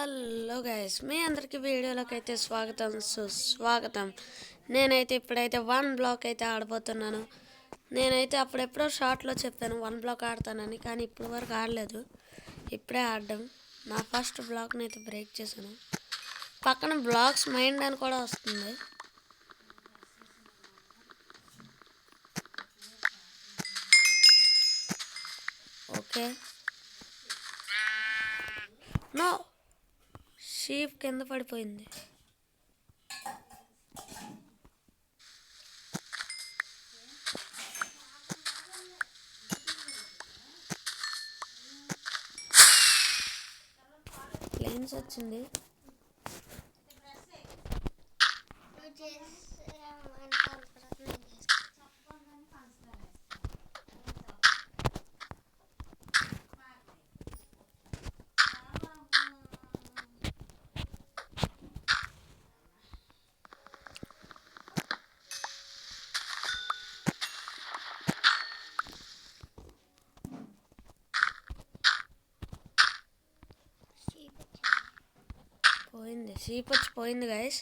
Hello guys, మీ అందరికీ వీడియోలోకి అయితే స్వాగతం సుస్వాగతం. నేనైతే ఇప్పుడైతే 1 బ్లాక్ అయితే ఆడబోతున్నాను. నేనైతే అప్పుడెప్పుడో షార్ట్లో చెప్పాను 1 బ్లాక్ ఆడతానని, కానీ ఇప్పుడు వరకు ఆడలేదు. ఇప్పుడే ఆడడం నా ఫస్ట్ బ్లాక్ని అయితే బ్రేక్ చేశాను. పక్కన బ్లాక్స్ మైండ్ అని కూడా వస్తుంది. ఓకే, నో, షీప్ కింద పడిపోయింది. ప్లేన్స్ వచ్చింది. పోయింది, షీప్ వచ్చి పోయింది గైస్.